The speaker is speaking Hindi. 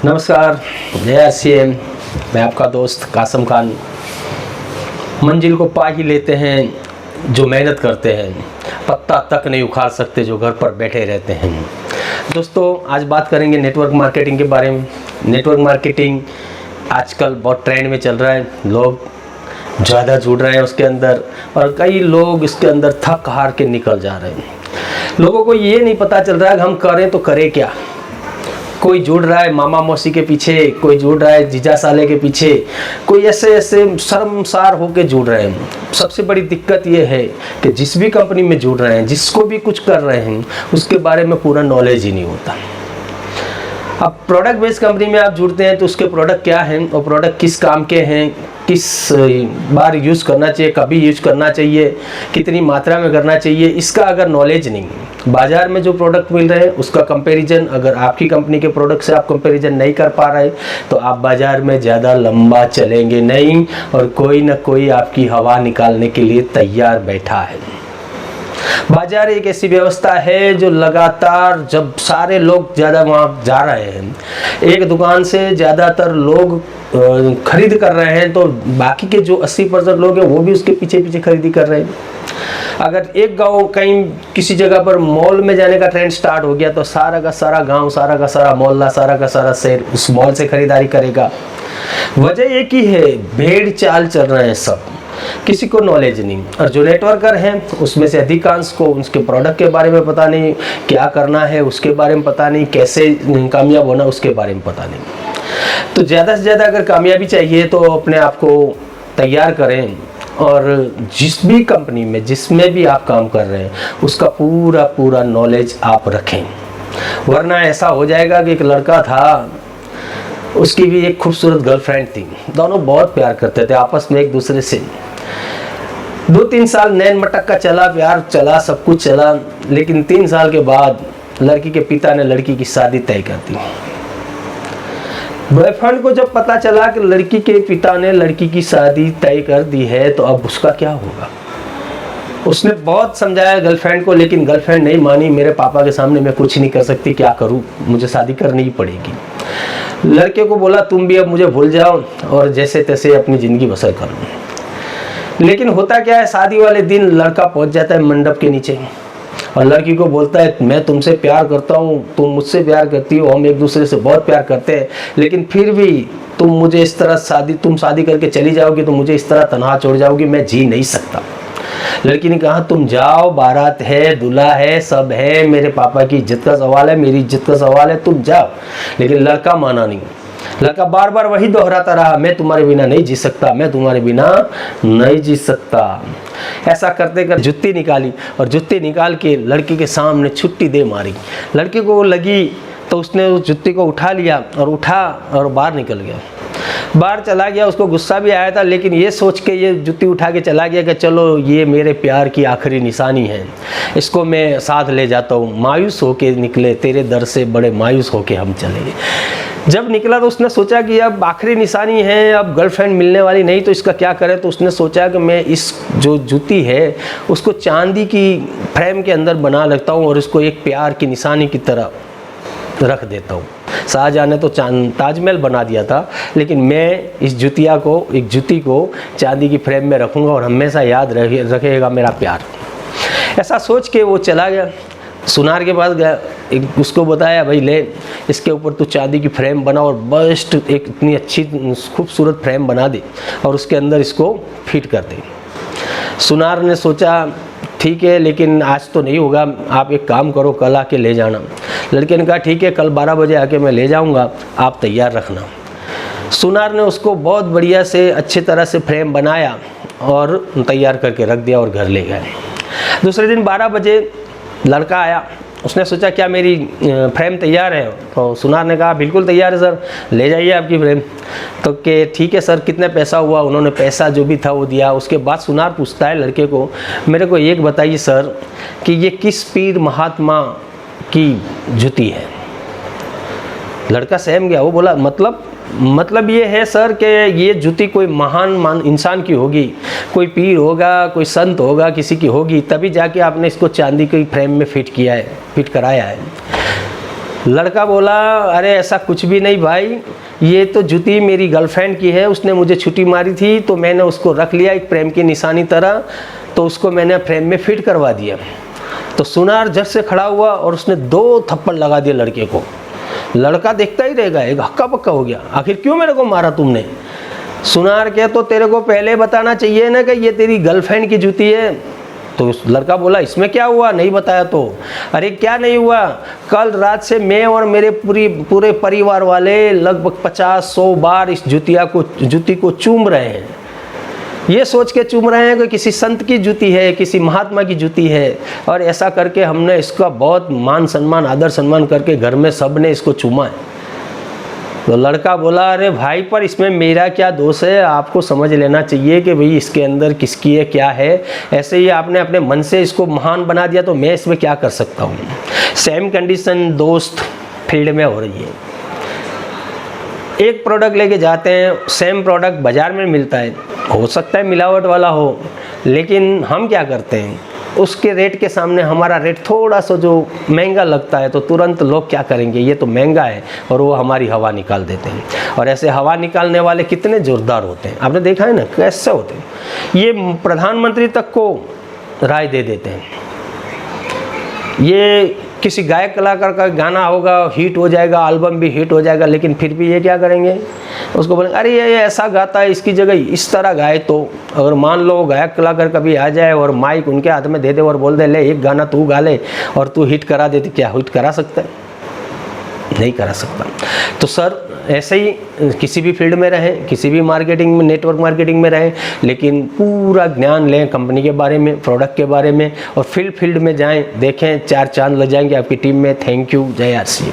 नमस्कार, जय आरसीएम। मैं आपका दोस्त कासम खान। मंजिल को पा ही लेते हैं जो मेहनत करते हैं, पत्ता तक नहीं उखाड़ सकते जो घर पर बैठे रहते हैं। दोस्तों, आज बात करेंगे नेटवर्क मार्केटिंग के बारे में। नेटवर्क मार्केटिंग आजकल बहुत ट्रेंड में चल रहा है, लोग ज़्यादा जुड़ रहे हैं उसके अंदर, और कई लोग इसके अंदर थक हार के निकल जा रहे हैं। लोगों को ये नहीं पता चल रहा है कि हम करें तो करें क्या। कोई जुड़ रहा है मामा मौसी के पीछे, कोई जुड़ रहा है जीजा साले के पीछे, कोई ऐसे शर्मसार होके जुड़ रहे हैं। सबसे बड़ी दिक्कत ये है कि जिस भी कंपनी में जुड़ रहे हैं, जिसको भी कुछ कर रहे हैं, उसके बारे में पूरा नॉलेज ही नहीं होता। अब प्रोडक्ट बेस्ड कंपनी में आप जुड़ते हैं तो उसके प्रोडक्ट क्या हैं और प्रोडक्ट किस काम के हैं, किस बार यूज़ करना चाहिए, कभी यूज़ करना चाहिए, कितनी मात्रा में करना चाहिए, इसका अगर नॉलेज नहीं, बाज़ार में जो प्रोडक्ट मिल रहे हैं उसका कंपैरिजन, अगर आपकी कंपनी के प्रोडक्ट से आप कंपैरिजन नहीं कर पा रहे तो आप बाज़ार में ज़्यादा लंबा चलेंगे नहीं, और कोई ना कोई आपकी हवा निकालने के लिए तैयार बैठा है। बाजार एक ऐसी व्यवस्था है जो लगातार, जब सारे लोग ज़्यादा वहाँ जा रहे हैं, एक दुकान से ज़्यादातर लोग खरीद कर रहे हैं, तो बाकी के जो 80% लोग हैं वो भी उसके पीछे पीछे खरीदी कर रहे हैं। अगर एक गांव कहीं किसी जगह पर मॉल में जाने का ट्रेंड स्टार्ट हो गया तो सारा का सारा गांव, सारा का सारा मोहल्ला, सारा का सारा शहर उस मॉल से खरीदारी करेगा। वजह एक ही है, भेड़ चाल चल रहे हैं सब, किसी को नॉलेज नहीं। और जो नेटवर्कर हैं उसमें से अधिकांश को उसके प्रोडक्ट के बारे में पता नहीं, क्या करना है उसके बारे में पता नहीं, कैसे कामयाब होना उसके बारे में पता नहीं। तो ज़्यादा से ज़्यादा अगर कामयाबी चाहिए तो अपने आप को तैयार करें, और जिस भी कंपनी में जिसमें भी आप काम कर रहे हैं उसका पूरा पूरा नॉलेज आप रखें। वरना ऐसा हो जाएगा कि एक लड़का था, उसकी भी एक खूबसूरत गर्लफ्रेंड थी, दोनों बहुत प्यार करते थे आपस में एक दूसरे से। 2-3 साल नैन मटक का चला, प्यार चला, सब कुछ चला, लेकिन 3 साल के बाद लड़की के पिता ने लड़की की शादी तय कर दी। बॉयफ्रेंड को जब पता चला कि लड़की के पिता ने लड़की की शादी तय कर दी है तो अब उसका क्या होगा। उसने बहुत समझाया गर्लफ्रेंड को, लेकिन गर्लफ्रेंड नहीं मानी। मेरे पापा के सामने मैं कुछ नहीं कर सकती, क्या करूं, मुझे शादी करनी ही पड़ेगी। लड़के को बोला तुम भी अब मुझे भूल जाओ और जैसे तैसे अपनी ज़िंदगी बसर करो। लेकिन होता क्या है, शादी वाले दिन लड़का पहुंच जाता है मंडप के नीचे और लड़की को बोलता है मैं तुमसे प्यार करता हूँ, तुम मुझसे प्यार करती हो, हम एक दूसरे से बहुत प्यार करते हैं, लेकिन फिर भी तुम मुझे इस तरह तुम शादी करके चली जाओगी तो मुझे इस तरह तनहा छोड़ जाओगी, मैं जी नहीं सकता। लड़की ने कहा तुम जाओ, बारात है, दूल्हा है, सब है, मेरे पापा की इज्जत का सवाल है, मेरी इज्जत का सवाल है, तुम जाओ। लेकिन लड़का माना नहीं। लड़का बार बार वही दोहराता रहा, मैं तुम्हारे बिना नहीं जी सकता, मैं तुम्हारे बिना नहीं जी सकता। ऐसा करते कर जुत्ती निकाली और जुत्ती निकाल के लड़की के सामने छुट्टी दे मारी। लड़की को लगी तो उसने उस जुत्ती को उठा लिया और बाहर निकल गया। बाहर चला गया, उसको गुस्सा भी आया था, लेकिन ये सोच के ये जुत्ती उठा के चला गया कि चलो ये मेरे प्यार की आखिरी निशानी है, इसको मैं साथ ले जाता हूँ। मायूस होके निकले, तेरे दर से बड़े मायूस होके हम चले। जब निकला तो उसने सोचा कि अब आखिरी निशानी है, अब गर्लफ्रेंड मिलने वाली नहीं, तो इसका क्या करें। तो उसने सोचा कि मैं इस जो जूती है उसको चांदी की फ्रेम के अंदर बना लेता हूँ और इसको एक प्यार की निशानी की तरह रख देता हूँ। शाहजहाँ ने तो ताजमहल बना दिया था, लेकिन मैं इस जुती को चांदी की फ्रेम में रखूँगा और हमेशा याद रखेगा मेरा प्यार। ऐसा सोच के वो चला गया, सुनार के पास गया, उसको बताया भाई ले, इसके ऊपर तू चांदी की फ्रेम बना और बेस्ट एक इतनी अच्छी खूबसूरत फ्रेम बना दे और उसके अंदर इसको फिट कर दे। सुनार ने सोचा ठीक है, लेकिन आज तो नहीं होगा, आप एक काम करो, कल आके ले जाना। लड़के ने कहा ठीक है, कल 12 बजे आके मैं ले जाऊंगा, आप तैयार रखना। सुनार ने उसको बहुत बढ़िया से अच्छी तरह से फ्रेम बनाया और तैयार करके रख दिया और घर ले गए। दूसरे दिन 12 बजे लड़का आया, उसने सोचा क्या मेरी फ्रेम तैयार है। तो सुनार ने कहा बिल्कुल तैयार है सर, ले जाइए आपकी फ्रेम। तो कि ठीक है सर, कितने पैसा हुआ। उन्होंने पैसा जो भी था वो दिया। उसके बाद सुनार पूछता है लड़के को, मेरे को एक बताइए सर कि ये किस पीर महात्मा की जुती है। लड़का सहम गया, वो बोला मतलब ये है सर कि ये जूती कोई महान इंसान की होगी, कोई पीर होगा, कोई संत होगा, किसी की होगी, तभी जाके आपने इसको चांदी की फ्रेम में फिट कराया है। लड़का बोला अरे ऐसा कुछ भी नहीं भाई, ये तो जूती मेरी गर्लफ्रेंड की है, उसने मुझे छुट्टी मारी थी तो मैंने उसको रख लिया एक प्रेम की निशानी तरह, तो उसको मैंने फ्रेम में फिट करवा दिया। तो सुनार झट से खड़ा हुआ और उसने 2 थप्पड़ लगा दिए लड़के को। लड़का देखता ही रहेगा, एक हक्का बक्का हो गया, आखिर क्यों मेरे को मारा तुमने? सुनार के तो तेरे को पहले बताना चाहिए ना कि ये तेरी गर्लफ्रेंड की जूती है। तो उस लड़का बोला इसमें क्या हुआ, नहीं बताया तो? अरे क्या नहीं हुआ, कल रात से मैं और मेरे पूरे परिवार वाले लगभग 50-100 बार इस जूती को चूम रहे हैं। ये सोच के चूम रहे हैं कि किसी संत की जूती है, किसी महात्मा की जूती है, और ऐसा करके हमने इसका बहुत मान सम्मान, आदर सम्मान करके घर में सब ने इसको चूमा है। तो लड़का बोला अरे भाई, पर इसमें मेरा क्या दोष है? आपको समझ लेना चाहिए कि भाई इसके अंदर किसकी है, क्या है। ऐसे ही आपने अपने मन से इसको महान बना दिया तो मैं इसमें क्या कर सकता हूँ। सेम कंडीशन दोस्त फील्ड में हो रही है। एक प्रोडक्ट लेके जाते हैं, सेम प्रोडक्ट बाज़ार में मिलता है, हो सकता है मिलावट वाला हो, लेकिन हम क्या करते हैं, उसके रेट के सामने हमारा रेट थोड़ा सा जो महंगा लगता है तो तुरंत लोग क्या करेंगे, ये तो महंगा है, और वो हमारी हवा निकाल देते हैं। और ऐसे हवा निकालने वाले कितने जोरदार होते हैं, आपने देखा है ना कैसे होते हैं। ये प्रधानमंत्री तक को राय दे देते हैं। ये किसी गायक कलाकार का गाना होगा, हिट हो जाएगा, एल्बम भी हिट हो जाएगा, लेकिन फिर भी ये क्या करेंगे, उसको बोलेंगे अरे ये ऐसा गाता है, इसकी जगह इस तरह गाए। तो अगर मान लो गायक कलाकार कभी आ जाए और माइक उनके हाथ में दे दे और बोल दे ले एक गाना तू गा ले और तू हिट करा दे, तो क्या हिट करा सकता है? नहीं करा सकता। तो सर ऐसे ही किसी भी फील्ड में रहें, किसी भी मार्केटिंग में, नेटवर्क मार्केटिंग में रहें, लेकिन पूरा ज्ञान लें कंपनी के बारे में, प्रोडक्ट के बारे में, और फील्ड में जाएं, देखें 4 चांद लग जाएंगे आपकी टीम में। Thank you. जय आर सी।